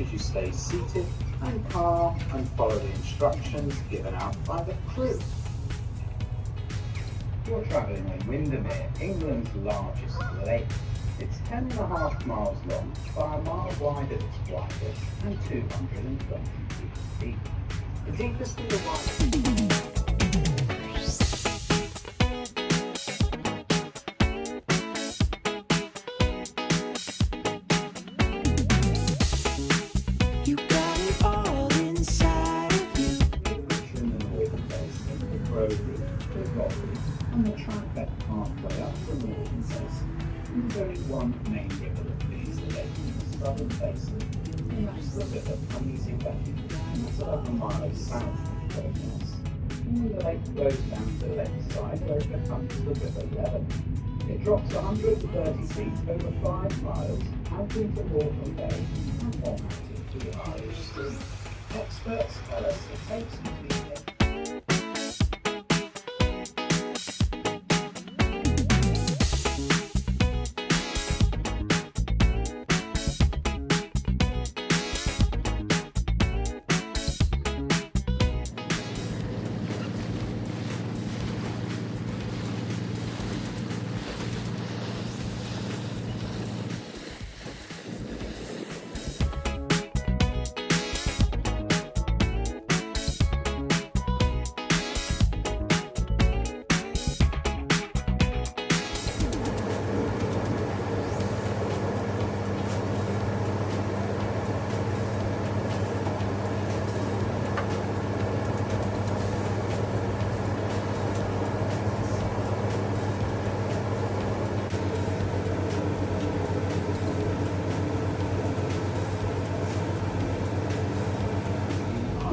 as you stay seated and calm and follow the instructions given out by the crew. You're travelling on Windermere, England's largest lake. It's 10.5 miles long, by a mile wide at its widest and 222 feet deep. The deepest in the widest. And the track that pathway up the northern basin. There's only one main river that feeds the lake in the southern basin, and that's the river Easy Bay, and that's 11 miles south of Curwen. And the lake flows down to the lakeside where it becomes the River Leven. It drops 130 feet over 5 miles out into Morecambe Bay and on out into the Irish Sea. Experts tell us it takes between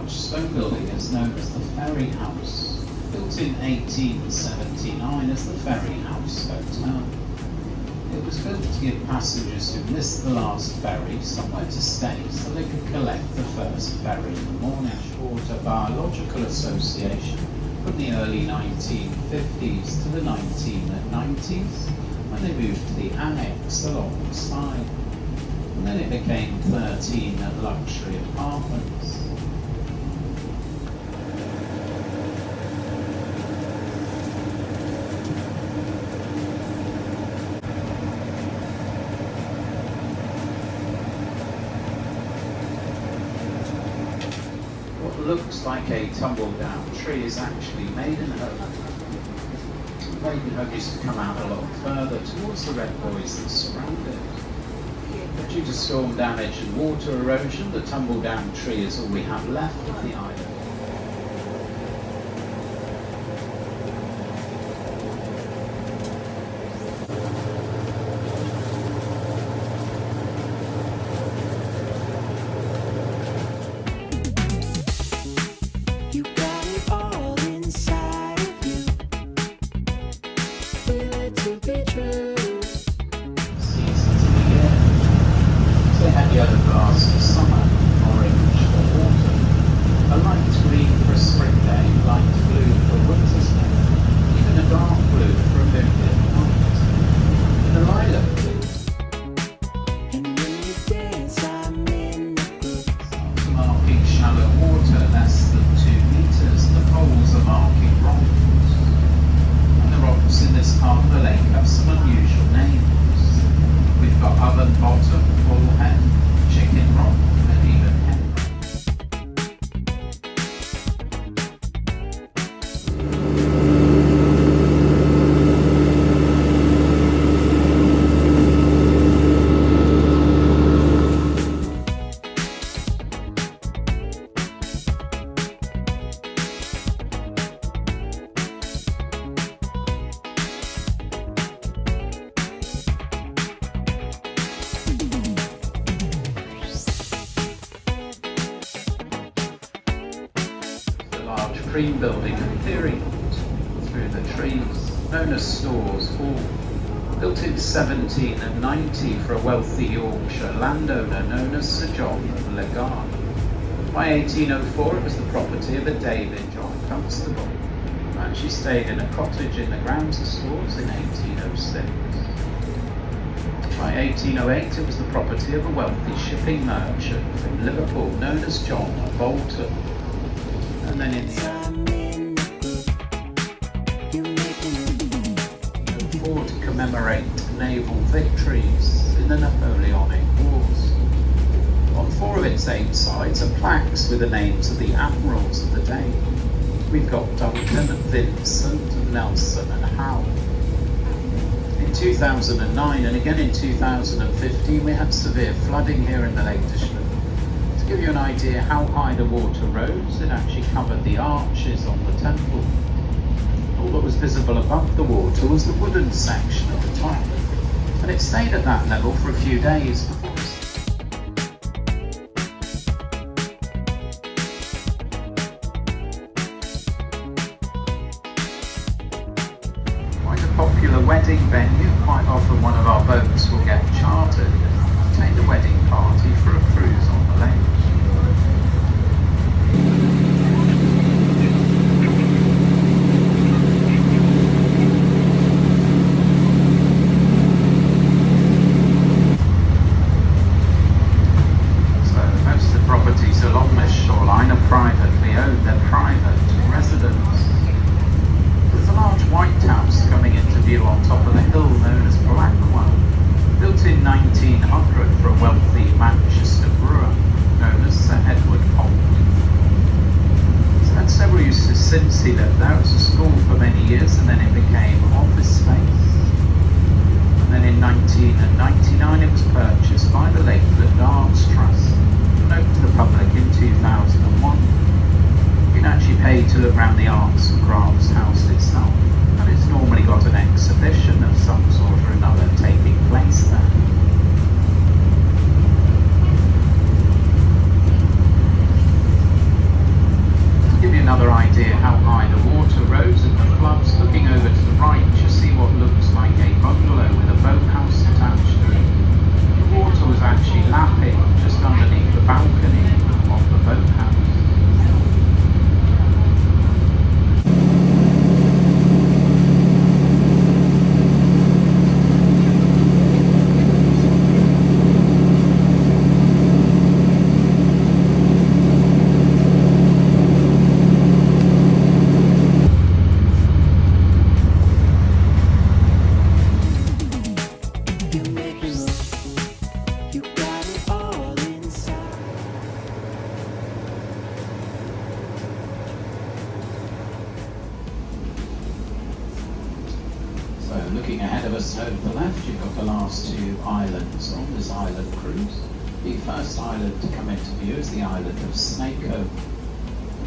stone building is known as the Ferry House, built in 1879 as the Ferry House Hotel. It was built to give passengers who missed the last ferry somewhere to stay so they could collect the first ferry in the morning. Water Biological Association from the early 1950s to the 1990s when they moved to the annex alongside. And then it became 13 luxury apartments. Looks like a tumble-down tree is actually Maidenhoe. Maidenhoe used to come out a lot further towards the red buoys that surround it. But due to storm damage and water erosion, the tumble-down tree is all we have left of the island. Yellow glass for summer, orange for autumn, a light green for a spring day, light blue for a winter's day, even a dark blue for a moonlit night, and a lilac blue. And when you dance, I'm in the group. Marking shallow water less than 2 meters, the poles are marking rocks. And the rocks in this part of the lake have some unusual names. We've got oven bottom, bullhead, chicken rock, and even hen rock. Cream building and theory through the trees, known as Stores Hall, built in 1790 for a wealthy Yorkshire landowner known as Sir John Legard. By 1804 it was the property of a David John Constable, and she stayed in a cottage in the grounds of Stores in 1806. By 1808, it was the property of a wealthy shipping merchant from Liverpool known as John Bolton. And then in the fort to commemorate naval victories in the Napoleonic Wars. On 4 of its 8 sides are plaques with the names of the admirals of the day. We've got Duncan, Vincent, Nelson and Howe. In 2009 and again in 2015 we had severe flooding here in the Lake District. To give you an idea how high the water rose, it actually covered the arches on the temple. All that was visible above the water was the wooden section at the top, and it stayed at that level for a few days before popular wedding venue. Quite often one of our boats will get chartered and take the wedding party for a cruise on the lake. So most of the properties along this shoreline are privately owned. They're private residents. There's a large white house coming into view on top of the hill known as Blackwell, built in 1900 for a wealthy Manchester brewer known as Sir Edward Holt. It's had several uses since he lived there. It was a school for many years and then it became office space. And then in 1999 it was purchased by the Lakeland Arts Trust and opened to the public in 2001. You can actually pay to look around the arts and crafts house itself, and it's normally got an exhibition of some sort or another taking place there. To give you another idea how high the water rose in the floods, looking over to the right you see what looks like a bungalow with a boathouse attached to it. The water was actually lapping just underneath the balcony of the boathouse. Looking ahead of us over the left, you've got the last 2 islands on this island cruise. The first island to come into view is the island of Snakehole.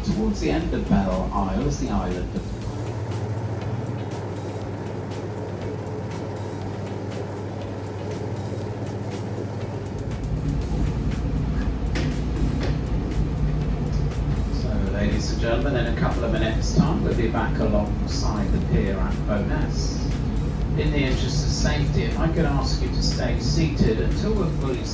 Towards the end of Belle Isle is the island of Ladies and gentlemen, in a couple of minutes' time we'll be back alongside the pier at Bowness. In the interest of safety, if I could ask you to stay seated until we're fully